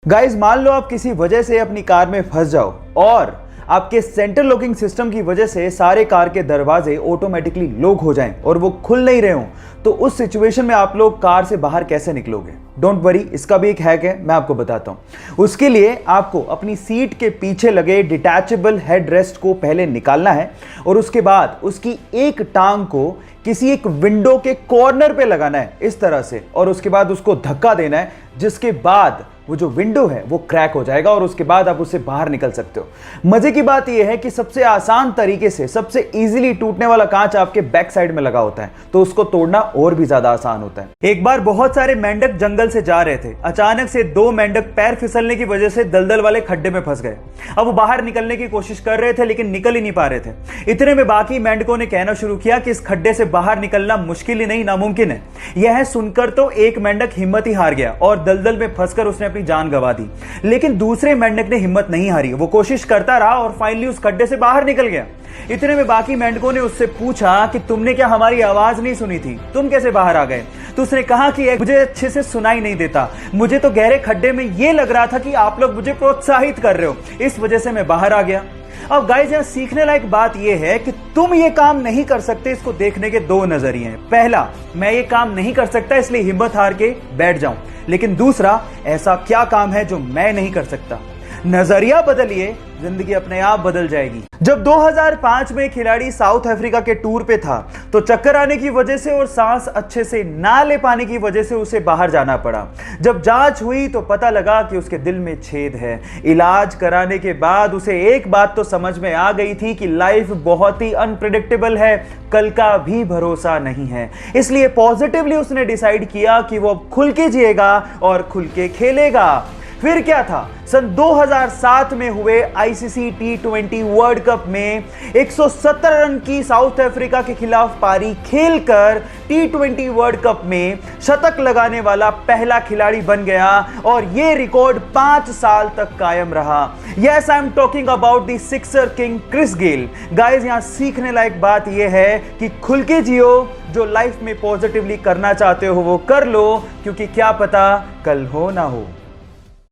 Guys मान लो आप किसी वजह से अपनी कार में फंस जाओ और आपके सेंटर लॉकिंग सिस्टम की वजह से सारे कार के दरवाजे ऑटोमेटिकली लॉक हो जाएं और वो खुल नहीं रहे हों, तो उस सिचुएशन में आप लोग कार से बाहर कैसे निकलोगे? डोंट वरी, इसका भी एक हैक है, मैं आपको बताता हूं। उसके लिए आपको अपनी सीट के पीछे लगे डिटैचेबल हेडरेस्ट को पहले निकालना है और उसके बाद उसकी एक टांग को किसी एक विंडो के कॉर्नर पे लगाना है इस तरह से, और उसके बाद उसको धक्का देना है, जिसके बाद वो जो विंडो है वो क्रैक हो जाएगा और उसके बाद आप उससे बाहर निकल सकते हो। मजे की बात यह है कि सबसे आसान तरीके से सबसे इजीली टूटने वाला कांच आपके बैक साइड में लगा होता है, तो उसको तोड़ना और भी ज्यादा आसान होता है। एक बार बहुत सारे मेंढक जंगल से जा रहे थे। अचानक से दो मेंढक पैर फिसलने की वजह से दलदल वाले खड्डे में फंस गए। अब वो बाहर निकलने की कोशिश कर रहे थे लेकिन निकल ही नहीं पा रहे थे। इतने में बाकी मेंढकों ने कहना शुरू किया कि इस खड्डे से बाहर निकलना मुश्किल ही नहीं नामुमकिन है। यह सुनकर तो एक मेंढक हिम्मत ही हार गया और दलदल में फंसकर उसने अपनी जान गंवा दी। लेकिन दूसरे मेंढक ने हिम्मत नहीं हारी, वो कोशिश करता रहा और फाइनली उस खड्डे से बाहर निकल गया। इतने में बाकी मेंढकों ने उससे पूछा कि तुमने क्या हमारी आवाज नहीं सुनी थी, तुम कैसे बाहर आ गए? तो उसने कहा कि मुझे अच्छे से सुनाई नहीं देता, मुझे तो गहरे खड्डे में यह लग रहा था कि आप लोग मुझे प्रोत्साहित कर रहे हो, इस वजह से मैं बाहर आ गया। अब गाइस यहां सीखने लायक बात यह है कि तुम ये काम नहीं कर सकते, इसको देखने के दो नजरिए हैं। पहला, मैं ये काम नहीं कर सकता इसलिए हिम्मत हार के बैठ जाऊं। लेकिन दूसरा, ऐसा क्या काम है जो मैं नहीं कर सकता? नजरिया बदलिए, जिंदगी अपने आप बदल जाएगी। जब 2005 में खिलाड़ी साउथ अफ्रीका के टूर पे था तो चक्कर आने की वजह से और सांस अच्छे से ना ले पाने की वजह से उसे बाहर जाना पड़ा। जब जांच हुई तो पता लगा कि उसके दिल में छेद है। इलाज कराने के बाद उसे एक बात तो समझ में आ गई थी कि लाइफ बहुत ही अनप्रेडिक्टेबल है, कल का भी भरोसा नहीं है। इसलिए पॉजिटिवली उसने डिसाइड किया कि वो अब खुल के जिएगा और खुल के खेलेगा। फिर क्या था, सन 2007 में हुए आईसीसी T20 वर्ल्ड कप में 117 रन की साउथ अफ्रीका के खिलाफ पारी खेलकर T20 वर्ल्ड कप में शतक लगाने वाला पहला खिलाड़ी बन गया और यह रिकॉर्ड 5 साल तक कायम रहा। Yes, I am talking about the sixer king Chris Gayle. Guys यहां सीखने लायक बात यह है कि खुल के जियो, जो लाइफ में पॉजिटिवली करना चाहते हो वो कर लो, क्योंकि क्या पता कल हो ना हो।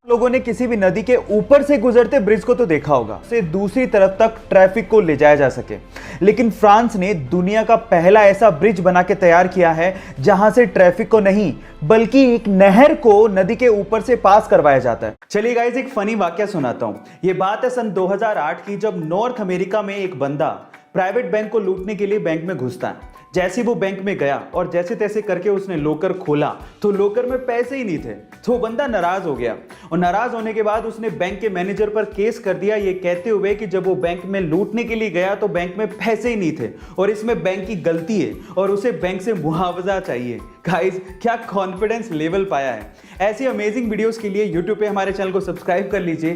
लोगों ने किसी भी नदी के ऊपर से गुजरते ब्रिज को तो देखा होगा, से दूसरी तरफ तक ट्रैफिक को ले जाया जा सके, लेकिन फ्रांस ने दुनिया का पहला ऐसा ब्रिज बना के तैयार किया है जहां से ट्रैफिक को नहीं बल्कि एक नहर को नदी के ऊपर से पास करवाया जाता है। चलिए गाइस एक फनी वाकया सुनाता हूं। यह बात है सन 2008 की, जब नॉर्थ अमेरिका में एक बंदा प्राइवेट बैंक को लूटने के लिए बैंक में घुसता है। जैसे वो बैंक में गया और जैसे तैसे करके उसने लॉकर खोला तो लॉकर में पैसे ही नहीं थे, तो बंदा नाराज हो गया और नाराज होने के बाद उसने बैंक के मैनेजर पर केस कर दिया, ये कहते हुए कि जब वो बैंक में लूटने के लिए गया तो बैंक में पैसे ही नहीं थे और इसमें बैंक की गलती है और उसे बैंक से मुआवजा चाहिए। गाइस क्या कॉन्फिडेंस लेवल पाया है। ऐसी अमेजिंग वीडियोस के लिए यूट्यूब पे हमारे चैनल को सब्सक्राइब कर लीजिए